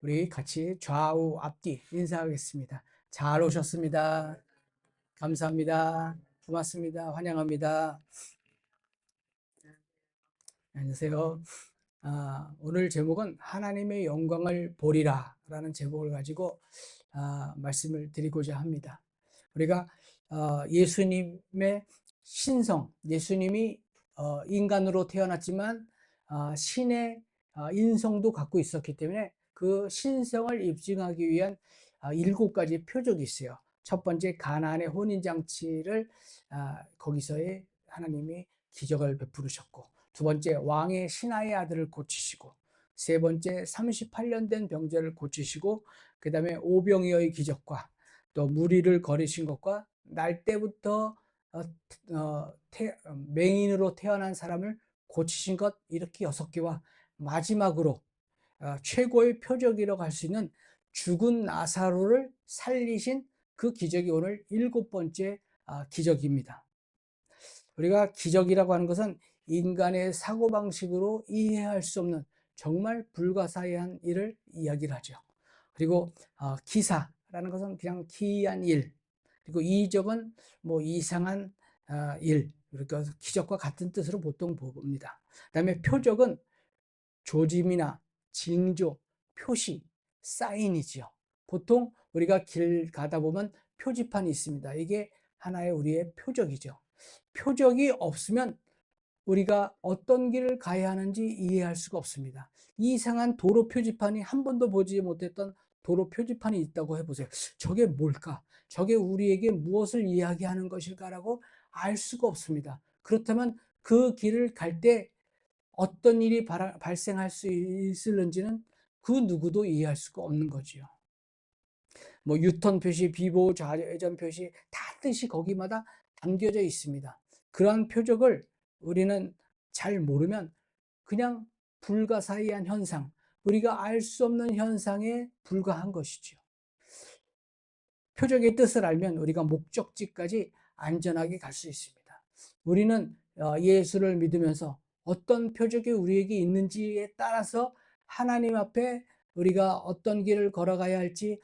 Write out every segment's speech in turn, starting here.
우리 같이 좌우 앞뒤 인사하겠습니다. 잘 오셨습니다. 감사합니다. 고맙습니다. 환영합니다. 안녕하세요. 오늘 제목은 하나님의 영광을 보리라 라는 제목을 가지고 말씀을 드리고자 합니다. 우리가 예수님의 신성, 예수님이 인간으로 태어났지만 신의 인성도 갖고 있었기 때문에 그 신성을 입증하기 위한 7가지 표적이 있어요. 첫 번째, 가나안의 혼인잔치를 거기서의 하나님이 기적을 베푸셨고, 두 번째, 왕의 신하의 아들을 고치시고, 세 번째, 38년 된 병자를 고치시고, 그 다음에 오병이어의 기적과 또 무리를 거리신 것과 날 때부터 맹인으로 태어난 사람을 고치신 것, 이렇게 6개와 마지막으로 최고의 표적이라고 할 수 있는 죽은 나사로를 살리신 그 기적이 오늘 7번째 기적입니다. 우리가 기적이라고 하는 것은 인간의 사고방식으로 이해할 수 없는 정말 불가사의한 일을 이야기를 하죠. 그리고 기사라는 것은 그냥 기이한 일, 그리고 이적은 뭐 이상한 일, 그러니까 기적과 같은 뜻으로 보통 봅니다. 그 다음에 표적은 조짐이나 징조, 표시, 사인이지요. 보통 우리가 길 가다 보면 표지판이 있습니다. 이게 하나의 우리의 표적이죠. 표적이 없으면 우리가 어떤 길을 가야 하는지 이해할 수가 없습니다. 이상한 도로 표지판이 한 번도 보지 못했던 도로 표지판이 있다고 해보세요. 저게 뭘까? 저게 우리에게 무엇을 이야기하는 것일까라고 알 수가 없습니다. 그렇다면 그 길을 갈 때 어떤 일이 발생할 수 있을는지는 그 누구도 이해할 수가 없는 거지요. 뭐 유턴 표시, 비보, 좌회전 표시 다 뜻이 거기마다 담겨져 있습니다. 그러한 표적을 우리는 잘 모르면 그냥 불가사의한 현상, 우리가 알 수 없는 현상에 불과한 것이죠. 표적의 뜻을 알면 우리가 목적지까지 안전하게 갈 수 있습니다. 우리는 예수를 믿으면서 어떤 표적이 우리에게 있는지에 따라서 하나님 앞에 우리가 어떤 길을 걸어가야 할지,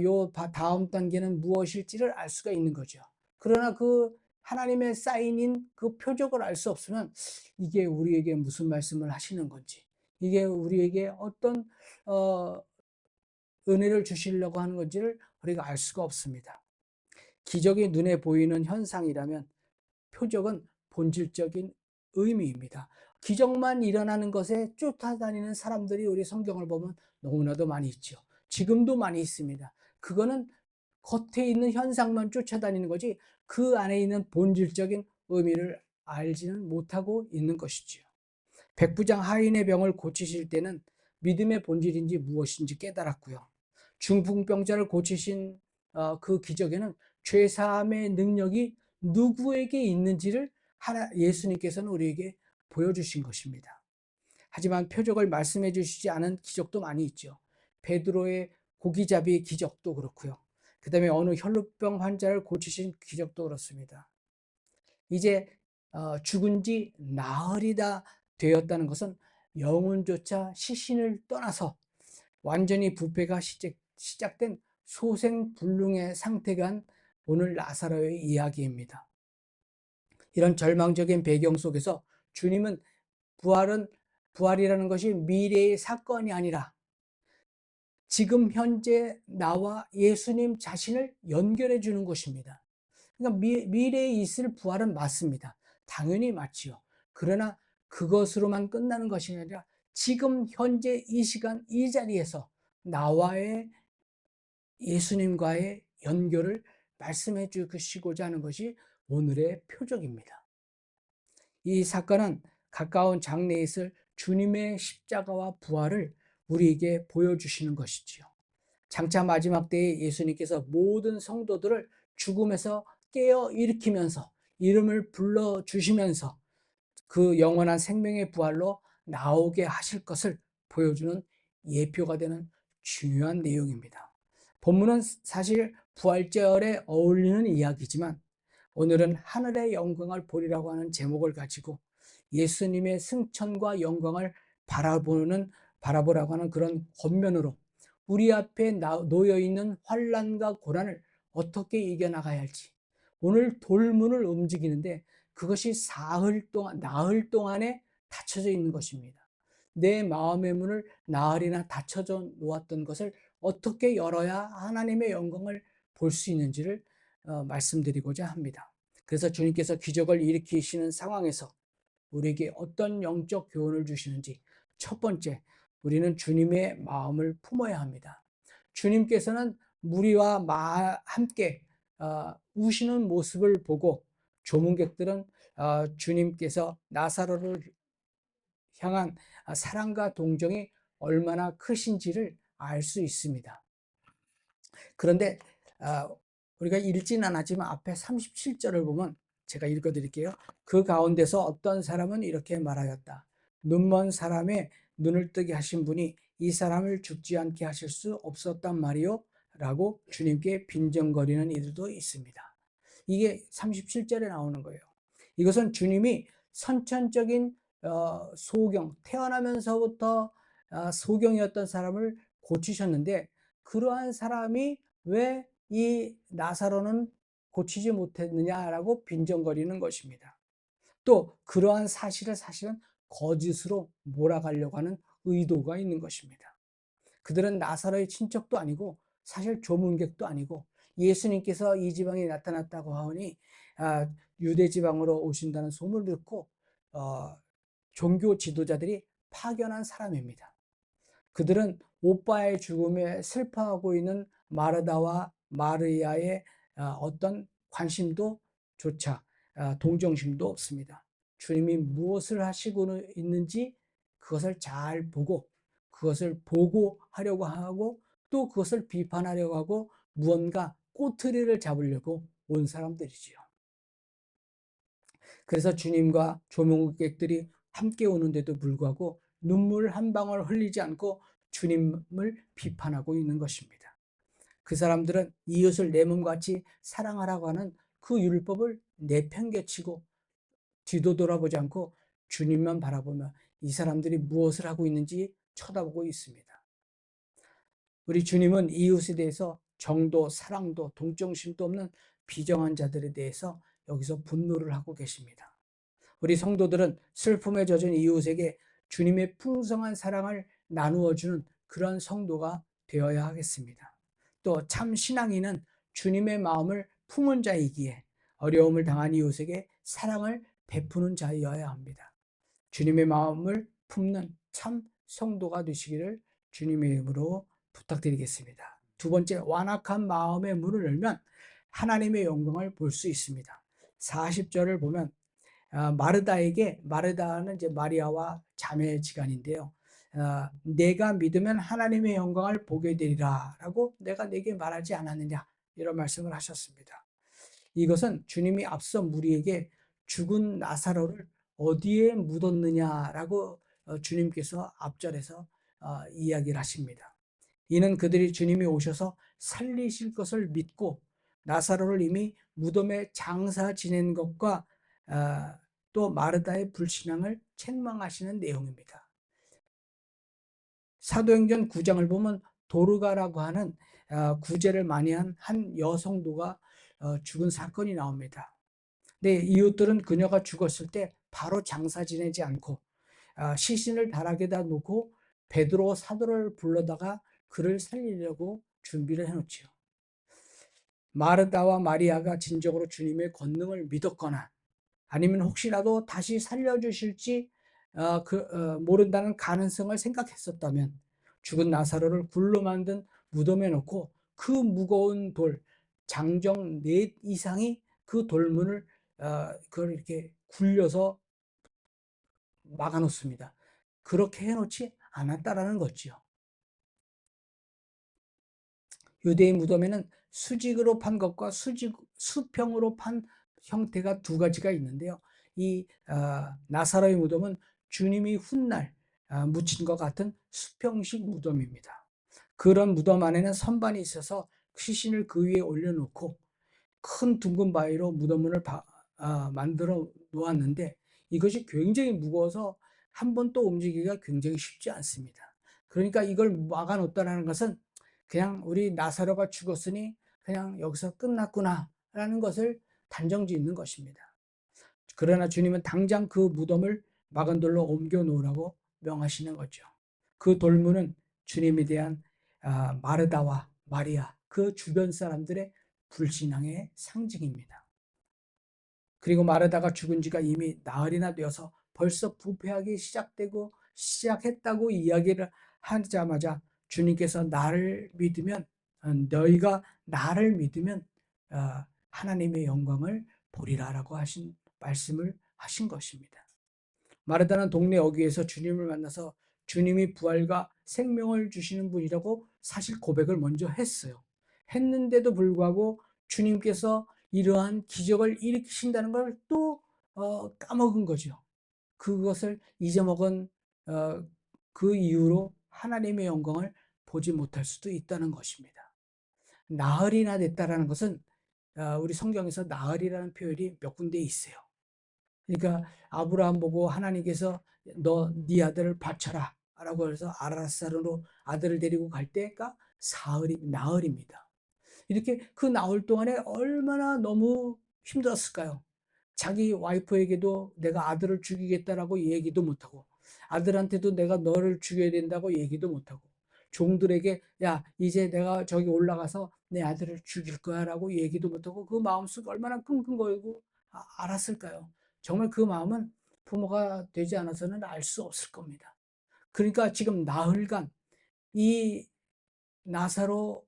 요 다음 단계는 무엇일지를 알 수가 있는 거죠. 그러나 그 하나님의 사인인 그 표적을 알 수 없으면 이게 우리에게 무슨 말씀을 하시는 건지, 이게 우리에게 어떤 은혜를 주시려고 하는 건지를 우리가 알 수가 없습니다. 기적이 눈에 보이는 현상이라면 표적은 본질적인 의미입니다. 기적만 일어나는 것에 쫓아다니는 사람들이 우리 성경을 보면 너무나도 많이 있죠. 지금도 많이 있습니다. 그거는 겉에 있는 현상만 쫓아다니는 거지 그 안에 있는 본질적인 의미를 알지는 못하고 있는 것이지요. 백부장 하인의 병을 고치실 때는 믿음의 본질인지 무엇인지 깨달았고요. 중풍병자를 고치신 그 기적에는 죄사함의 능력이 누구에게 있는지를 예수님께서는 우리에게 보여주신 것입니다. 하지만 표적을 말씀해 주시지 않은 기적도 많이 있죠. 베드로의 고기잡이 기적도 그렇고요. 그 다음에 어느 혈루병 환자를 고치신 기적도 그렇습니다. 이제 죽은 지 나흘이다 되었다는 것은 영혼조차 시신을 떠나서 완전히 부패가 시작된 소생불능의 상태가 오늘 나사로의 이야기입니다. 이런 절망적인 배경 속에서 주님은 부활이라는 것이 미래의 사건이 아니라 지금 현재 나와 예수님 자신을 연결해 주는 것입니다. 그러니까 미래에 있을 부활은 맞습니다. 당연히 맞지요. 그러나 그것으로만 끝나는 것이 아니라 지금 현재 이 시간 이 자리에서 나와의 예수님과의 연결을 말씀해 주시고자 하는 것이 오늘의 표적입니다. 이 사건은 가까운 장래에 있을 주님의 십자가와 부활을 우리에게 보여주시는 것이지요. 장차 마지막 때에 예수님께서 모든 성도들을 죽음에서 깨어 일으키면서 이름을 불러주시면서 그 영원한 생명의 부활로 나오게 하실 것을 보여주는 예표가 되는 중요한 내용입니다. 본문은 사실 부활절에 어울리는 이야기지만 오늘은 하늘의 영광을 보리라고 하는 제목을 가지고 예수님의 승천과 영광을 바라보라고 하는 그런 권면으로 우리 앞에 놓여 있는 환난과 고난을 어떻게 이겨나가야 할지, 오늘 돌문을 움직이는데 그것이 나흘 동안에 닫혀져 있는 것입니다. 내 마음의 문을 나흘이나 닫혀져 놓았던 것을 어떻게 열어야 하나님의 영광을 볼 수 있는지를 말씀드리고자 합니다. 그래서 주님께서 기적을 일으키시는 상황에서 우리에게 어떤 영적 교훈을 주시는지, 첫 번째, 우리는 주님의 마음을 품어야 합니다. 주님께서는 무리와 함께 우시는 모습을 보고 조문객들은 주님께서 나사로를 향한 사랑과 동정이 얼마나 크신지를 알 수 있습니다. 그런데 우리가 읽지는 않았지만 앞에 37절을 보면 제가 읽어드릴게요. 그 가운데서 어떤 사람은 이렇게 말하였다. 눈먼 사람의 눈을 뜨게 하신 분이 이 사람을 죽지 않게 하실 수 없었단 말이요 라고 주님께 빈정거리는 이들도 있습니다. 이게 37절에 나오는 거예요. 이것은 주님이 선천적인 태어나면서부터 소경이었던 사람을 고치셨는데, 그러한 사람이 왜 이 나사로는 고치지 못했느냐라고 빈정거리는 것입니다. 또 그러한 사실은 거짓으로 몰아가려고 하는 의도가 있는 것입니다. 그들은 나사로의 친척도 아니고 사실 조문객도 아니고, 예수님께서 이 지방에 나타났다고 하니 유대 지방으로 오신다는 소문을 듣고 종교 지도자들이 파견한 사람입니다. 그들은 오빠의 죽음에 슬퍼하고 있는 마르다와 마리아의 어떤 관심도 조차 동정심도 없습니다. 주님이 무엇을 하시고 있는지 그것을 잘 보고, 그것을 보고하려고 하고, 또 그것을 비판하려고 하고, 무언가 꼬투리를 잡으려고 온 사람들이지요. 그래서 주님과 조문객들이 함께 오는데도 불구하고 눈물 한 방울 흘리지 않고 주님을 비판하고 있는 것입니다. 그 사람들은 이웃을 내 몸같이 사랑하라고 하는 그 율법을 내팽개치고 뒤도 돌아보지 않고 주님만 바라보며 이 사람들이 무엇을 하고 있는지 쳐다보고 있습니다. 우리 주님은 이웃에 대해서 정도, 사랑도, 동정심도 없는 비정한 자들에 대해서 여기서 분노를 하고 계십니다. 우리 성도들은 슬픔에 젖은 이웃에게 주님의 풍성한 사랑을 나누어주는 그런 성도가 되어야 하겠습니다. 또 참 신앙인은 주님의 마음을 품은 자이기에 어려움을 당한 이웃에게 사랑을 베푸는 자여야 합니다. 주님의 마음을 품는 참 성도가 되시기를 주님의 이름으로 부탁드리겠습니다. 두 번째, 완악한 마음의 문을 열면 하나님의 영광을 볼 수 있습니다. 40절을 보면 마르다는 이제 마리아와 자매지간인데요. 내가 믿으면 하나님의 영광을 보게 되리라 라고 내가 내게 말하지 않았느냐, 이런 말씀을 하셨습니다. 이것은 주님이 앞서 무리에게 죽은 나사로를 어디에 묻었느냐라고 주님께서 앞절에서 이야기를 하십니다. 이는 그들이 주님이 오셔서 살리실 것을 믿고 나사로를 이미 무덤에 장사 지낸 것과 또 마르다의 불신앙을 책망하시는 내용입니다. 사도행전 9장을 보면 도르가라고 하는 구제를 많이 한 여성도가 죽은 사건이 나옵니다. 근데 이웃들은 그녀가 죽었을 때 바로 장사 지내지 않고 시신을 다락에다 놓고 베드로 사도를 불러다가 그를 살리려고 준비를 해놓지요. 마르다와 마리아가 진정으로 주님의 권능을 믿었거나 아니면 혹시라도 다시 살려주실지 모른다는 가능성을 생각했었다면 죽은 나사로를 굴로 만든 무덤에 놓고 그 무거운 돌, 장정 넷 이상이 그 돌문을 그걸 이렇게 굴려서 막아놓습니다. 그렇게 해놓지 않았다라는 거지요. 유대인 무덤에는 수직으로 판 것과 수평으로 판 형태가 두 가지가 있는데요. 이 나사로의 무덤은 주님이 훗날 묻힌 것 같은 수평식 무덤입니다. 그런 무덤 안에는 선반이 있어서 시신을 그 위에 올려놓고 큰 둥근 바위로 무덤문을 만들어 놓았는데, 이것이 굉장히 무거워서 한 번 또 움직이기가 굉장히 쉽지 않습니다. 그러니까 이걸 막아놓았다는 것은 그냥 우리 나사로가 죽었으니 그냥 여기서 끝났구나라는 것을 단정짓는 것입니다. 그러나 주님은 당장 그 무덤을 막은 돌로 옮겨 놓으라고 명하시는 거죠. 그 돌문은 주님에 대한 마르다와 마리아, 그 주변 사람들의 불신앙의 상징입니다. 그리고 마르다가 죽은 지가 이미 나흘이나 되어서 벌써 부패하기 시작했다고 이야기를 하자마자 주님께서 너희가 나를 믿으면 하나님의 영광을 보리라라고 말씀을 하신 것입니다. 마르다는 동네 어귀에서 주님을 만나서 주님이 부활과 생명을 주시는 분이라고 사실 고백을 먼저 했어요. 했는데도 불구하고 주님께서 이러한 기적을 일으키신다는 걸 또 까먹은 거죠. 그것을 잊어먹은 그 이후로 하나님의 영광을 보지 못할 수도 있다는 것입니다. 나흘이나 됐다라는 것은 우리 성경에서 나흘이라는 표현이 몇 군데 있어요. 그러니까 아브라함 보고 하나님께서 네 아들을 바쳐라 라고 해서 아라사르로 아들을 데리고 갈 때가 나흘입니다. 이렇게 그 나흘 동안에 얼마나 너무 힘들었을까요? 자기 와이프에게도 내가 아들을 죽이겠다라고 얘기도 못하고, 아들한테도 내가 너를 죽여야 된다고 얘기도 못하고, 종들에게 야 이제 내가 저기 올라가서 내 아들을 죽일 거야 라고 얘기도 못하고, 그 마음속 얼마나 끙끙거리고 알았을까요? 정말 그 마음은 부모가 되지 않아서는 알 수 없을 겁니다. 그러니까 지금 나흘간 이 나사로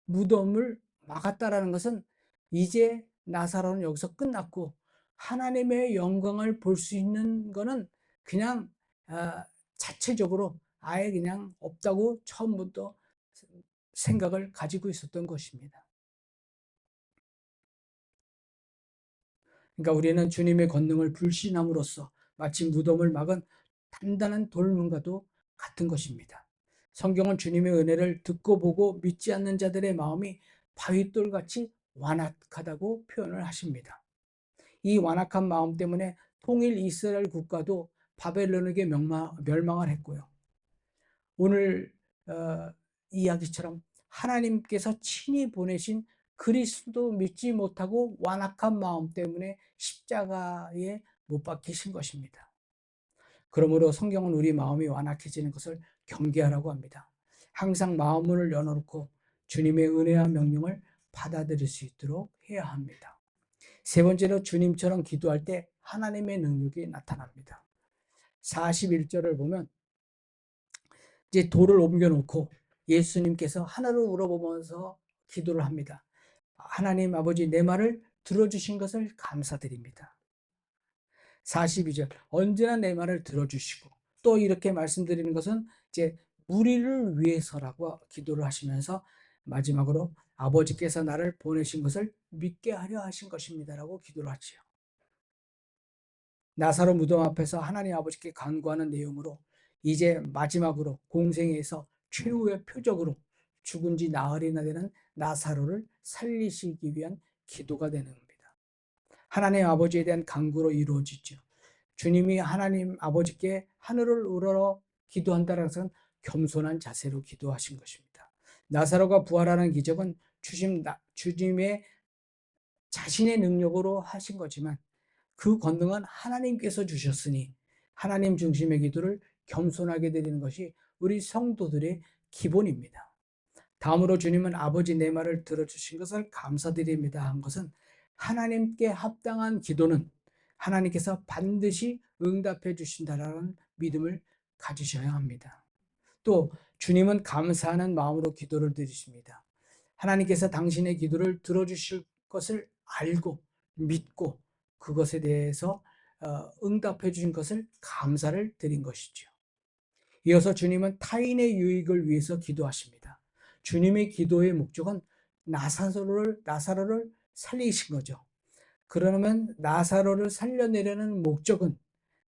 무덤을 막았다라는 것은 이제 나사로는 여기서 끝났고 하나님의 영광을 볼 수 있는 거는 그냥 자체적으로 아예 그냥 없다고 처음부터 생각을 가지고 있었던 것입니다. 그러니까 우리는 주님의 권능을 불신함으로써 마치 무덤을 막은 단단한 돌문과도 같은 것입니다. 성경은 주님의 은혜를 듣고 보고 믿지 않는 자들의 마음이 바윗돌같이 완악하다고 표현을 하십니다. 이 완악한 마음 때문에 통일 이스라엘 국가도 바벨론에게 멸망을 했고요. 오늘 이야기처럼 하나님께서 친히 보내신 그리스도 믿지 못하고 완악한 마음 때문에 십자가에 못 박히신 것입니다. 그러므로 성경은 우리 마음이 완악해지는 것을 경계하라고 합니다. 항상 마음을 열어놓고 주님의 은혜와 명령을 받아들일 수 있도록 해야 합니다. 세 번째로 주님처럼 기도할 때 하나님의 능력이 나타납니다. 41절을 보면 이제 돌을 옮겨놓고 예수님께서 하늘을 우러보면서 기도를 합니다. 하나님 아버지, 내 말을 들어주신 것을 감사드립니다. 42절, 언제나 내 말을 들어주시고, 또 이렇게 말씀드리는 것은 이제 무리를 위해서라고 기도를 하시면서 마지막으로 아버지께서 나를 보내신 것을 믿게 하려 하신 것입니다라고 기도를 하지요. 나사로 무덤 앞에서 하나님 아버지께 간구하는 내용으로 이제 마지막으로 공생에서 최후의 표적으로 죽은 지 나흘이나 되는 나사로를 살리시기 위한 기도가 되는 겁니다. 하나님 아버지에 대한 간구로 이루어지죠. 주님이 하나님 아버지께 하늘을 우러러 기도한다는 것은 겸손한 자세로 기도하신 것입니다. 나사로가 부활하는 기적은 주님의 자신의 능력으로 하신 거지만 그 권능은 하나님께서 주셨으니 하나님 중심의 기도를 겸손하게 드리는 것이 우리 성도들의 기본입니다. 다음으로 주님은 아버지 내 말을 들어주신 것을 감사드립니다 한 것은 하나님께 합당한 기도는 하나님께서 반드시 응답해 주신다라는 믿음을 가지셔야 합니다. 또 주님은 감사하는 마음으로 기도를 드리십니다. 하나님께서 당신의 기도를 들어주실 것을 알고 믿고 그것에 대해서 응답해 주신 것을 감사를 드린 것이죠. 이어서 주님은 타인의 유익을 위해서 기도하십니다. 주님의 기도의 목적은 나사로를 살리신 거죠. 그러면 나사로를 살려내려는 목적은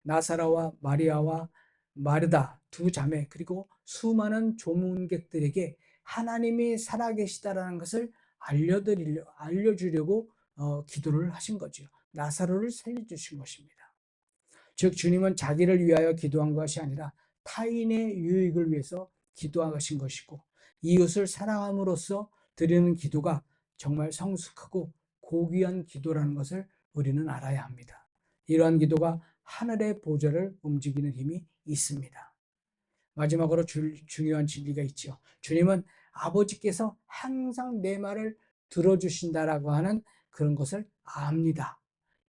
나사로와 마리아와 마르다 두 자매 그리고 수많은 조문객들에게 하나님이 살아계시다라는 것을 알려주려고 기도를 하신 거죠. 나사로를 살려주신 것입니다. 즉 주님은 자기를 위하여 기도한 것이 아니라 타인의 유익을 위해서 기도하신 것이고 이웃을 사랑함으로써 드리는 기도가 정말 성숙하고 고귀한 기도라는 것을 우리는 알아야 합니다. 이러한 기도가 하늘의 보좌를 움직이는 힘이 있습니다. 마지막으로 중요한 진리가 있죠. 주님은 아버지께서 항상 내 말을 들어주신다라고 하는 그런 것을 압니다.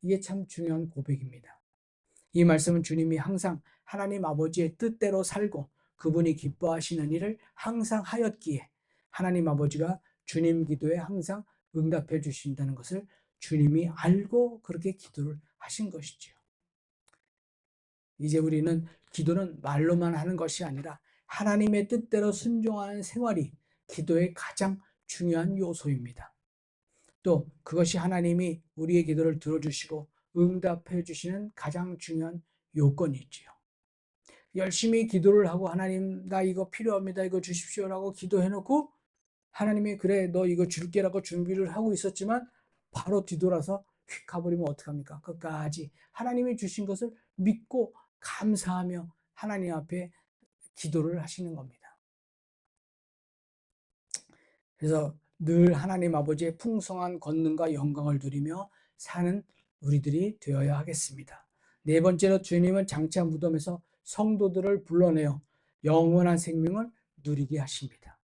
이게 참 중요한 고백입니다. 이 말씀은 주님이 항상 하나님 아버지의 뜻대로 살고 그분이 기뻐하시는 일을 항상 하였기에 하나님 아버지가 주님 기도에 항상 응답해 주신다는 것을 주님이 알고 그렇게 기도를 하신 것이죠. 이제 우리는 기도는 말로만 하는 것이 아니라 하나님의 뜻대로 순종하는 생활이 기도의 가장 중요한 요소입니다. 또 그것이 하나님이 우리의 기도를 들어주시고 응답해 주시는 가장 중요한 요건이지요. 열심히 기도를 하고 하나님 나 이거 필요합니다. 이거 주십시오라고 기도해놓고 하나님이 그래 너 이거 줄게라고 준비를 하고 있었지만 바로 뒤돌아서 휙 가버리면 어떡합니까? 끝까지 하나님이 주신 것을 믿고 감사하며 하나님 앞에 기도를 하시는 겁니다. 그래서 늘 하나님 아버지의 풍성한 권능과 영광을 누리며 사는 우리들이 되어야 하겠습니다. 네 번째로 주님은 장차 무덤에서 성도들을 불러내어 영원한 생명을 누리게 하십니다.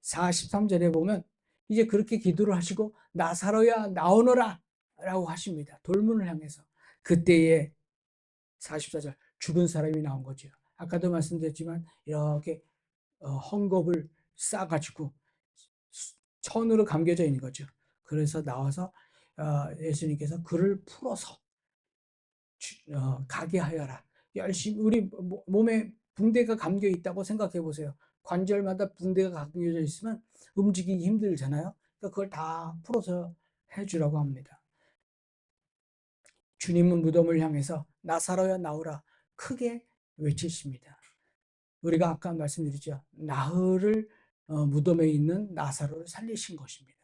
43절에 보면 이제 그렇게 기도를 하시고 나사로야 나오너라 라고 하십니다. 돌문을 향해서. 그때에 44절 죽은 사람이 나온 거죠. 아까도 말씀드렸지만 이렇게 헝겊을 싸가지고 천으로 감겨져 있는 거죠. 그래서 나와서 예수님께서 그를 풀어서 가게 하여라. 열심히 우리 몸에 붕대가 감겨 있다고 생각해 보세요. 관절마다 붕대가 감겨져 있으면 움직이기 힘들잖아요. 그러니까 그걸 다 풀어서 해주라고 합니다. 주님은 무덤을 향해서 나사로야 나오라 크게 외치십니다. 우리가 아까 말씀드렸죠. 나흘을 무덤에 있는 나사로를 살리신 것입니다.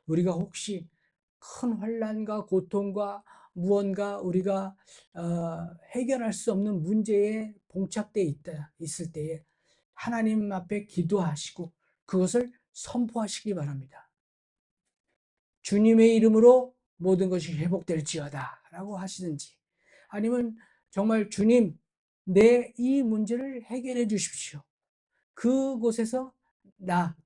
우리가 혹시 큰 환난과 고통과 무언가 우리가 해결할 수 없는 문제에 봉착돼 있을 때에 하나님 앞에 기도하시고 그것을 선포하시기 바랍니다. 주님의 이름으로 모든 것이 회복될지어다 라고 하시든지 아니면 정말 주님 내 이 문제를 해결해 주십시오. 그곳에서 나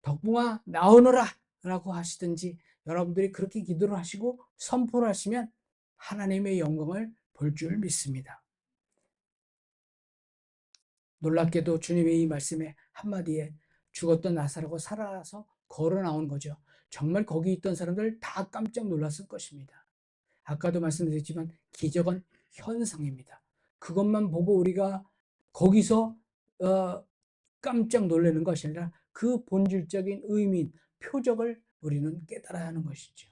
덕붕아 나오너라 라고 하시든지 여러분들이 그렇게 기도를 하시고 선포를 하시면 하나님의 영광을 볼 줄 믿습니다. 놀랍게도 주님의 이 말씀에 한마디에 죽었던 나사로가 살아서 걸어 나온 거죠. 정말 거기 있던 사람들 다 깜짝 놀랐을 것입니다. 아까도 말씀드렸지만 기적은 현상입니다. 그것만 보고 우리가 거기서 깜짝 놀라는 것이 아니라 그 본질적인 의미인 표적을 우리는 깨달아야 하는 것이죠.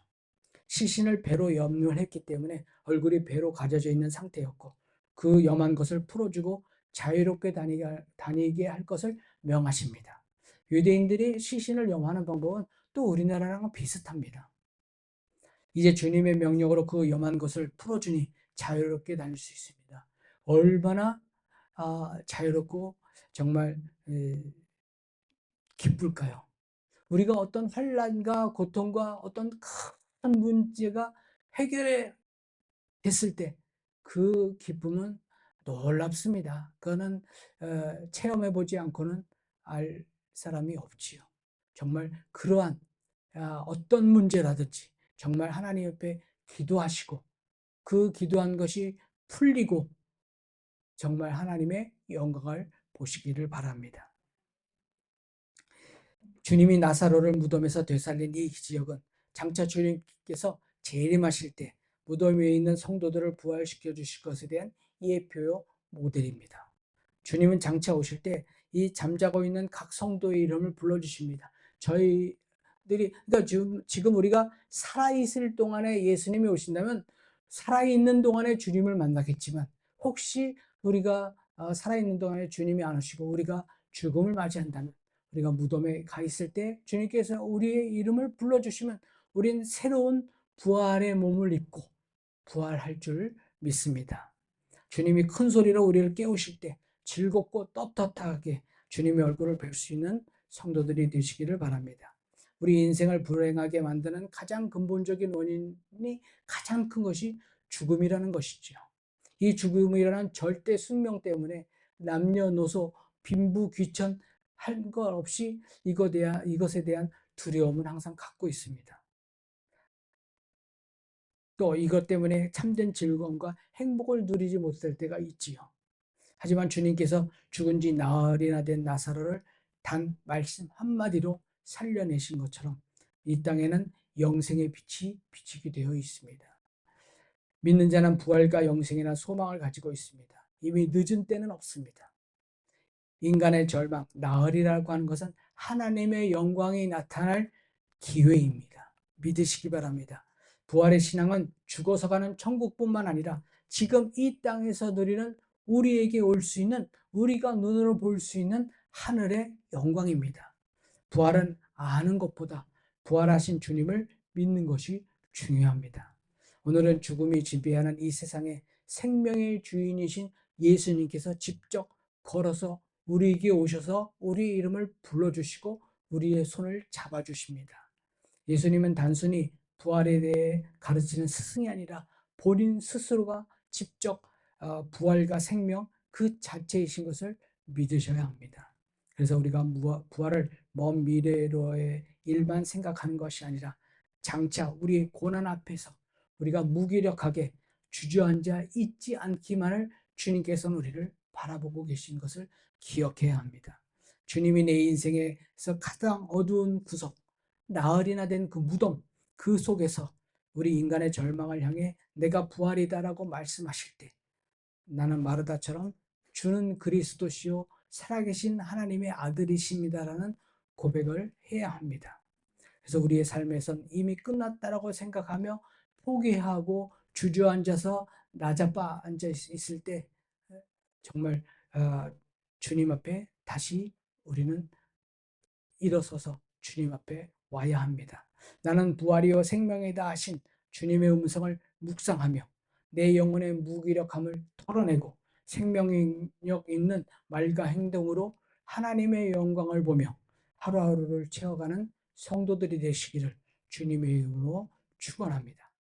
시신을 배로 염려했기 때문에 얼굴이 배로 가져져 있는 상태였고 그 염한 것을 풀어주고 자유롭게 다니게 할 것을 명하십니다. 유대인들이 시신을 염하는 방법은 또 우리나라랑 비슷합니다. 이제 주님의 명령으로 그 염한 것을 풀어주니 자유롭게 다닐 수 있습니다. 얼마나 자유롭고 정말 기쁠까요? 우리가 어떤 환난과 고통과 어떤 큰 문제가 해결이 됐을 때 그 기쁨은 놀랍습니다. 그거는 체험해 보지 않고는 알 사람이 없지요. 정말 그러한 어떤 문제라든지 정말 하나님 옆에 기도하시고 그 기도한 것이 풀리고 정말 하나님의 영광을 보시기를 바랍니다. 주님이 나사로를 무덤에서 되살린 이 기적은 장차 주님께서 재림하실 때 무덤 위에 있는 성도들을 부활시켜 주실 것에 대한 예표요 모델입니다. 주님은 장차 오실 때 이 잠자고 있는 각 성도의 이름을 불러주십니다. 저희들이 그러니까 지금 우리가 살아있을 동안에 예수님이 오신다면 살아있는 동안에 주님을 만나겠지만 혹시 우리가 살아있는 동안에 주님이 안 오시고 우리가 죽음을 맞이한다면 우리가 무덤에 가 있을 때 주님께서 우리의 이름을 불러주시면 우린 새로운 부활의 몸을 입고 부활할 줄 믿습니다. 주님이 큰 소리로 우리를 깨우실 때 즐겁고 떳떳하게 주님의 얼굴을 뵐 수 있는 성도들이 되시기를 바랍니다. 우리 인생을 불행하게 만드는 가장 근본적인 원인이 가장 큰 것이 죽음이라는 것이지요. 이 죽음이라는 절대 숙명 때문에 남녀노소, 빈부, 귀천 할 것 없이 이것에 대한 두려움은 항상 갖고 있습니다. 또 이것 때문에 참된 즐거움과 행복을 누리지 못할 때가 있지요. 하지만 주님께서 죽은 지 나흘이나 된 나사로를 단 말씀 한마디로 살려내신 것처럼 이 땅에는 영생의 빛이 비치게 되어 있습니다. 믿는 자는 부활과 영생이나 소망을 가지고 있습니다. 이미 늦은 때는 없습니다. 인간의 절망, 나흘이라고 하는 것은 하나님의 영광이 나타날 기회입니다. 믿으시기 바랍니다. 부활의 신앙은 죽어서 가는 천국뿐만 아니라 지금 이 땅에서 누리는 우리에게 올 수 있는, 우리가 눈으로 볼 수 있는 하늘의 영광입니다. 부활은 아는 것보다 부활하신 주님을 믿는 것이 중요합니다. 오늘은 죽음이 지배하는 이 세상에 생명의 주인이신 예수님께서 직접 걸어서 우리에게 오셔서 우리의 이름을 불러주시고 우리의 손을 잡아주십니다. 예수님은 단순히 부활에 대해 가르치는 스승이 아니라 본인 스스로가 직접 부활과 생명 그 자체이신 것을 믿으셔야 합니다. 그래서 우리가 부활을 먼 미래로의 일만 생각하는 것이 아니라 장차 우리의 고난 앞에서 우리가 무기력하게 주저앉아 있지 않기만을 주님께서는 우리를 바라보고 계신 것을 기억해야 합니다. 주님이 내 인생에서 가장 어두운 구석, 나흘이나 된 그 무덤, 그 속에서 우리 인간의 절망을 향해 내가 부활이다라고 말씀하실 때 나는 마르다처럼 주는 그리스도시요 살아계신 하나님의 아들이십니다라는 고백을 해야 합니다. 그래서 우리의 삶에선 이미 끝났다라고 생각하며 포기하고 주저앉아서 나자빠 앉아 있을 때 정말 주님 앞에 다시 우리는 일어서서 주님 앞에 와야 합니다. 나는 부활이요 생명이다 하신 주님의 음성을 묵상하며 내 영혼의 무기력함을 털어내고 생명력 있는 말과 행동으로 하나님의 영광을 보며 하루하루를 채워가는 성도들이 되시기를 주님의 이름으로 축원합니다.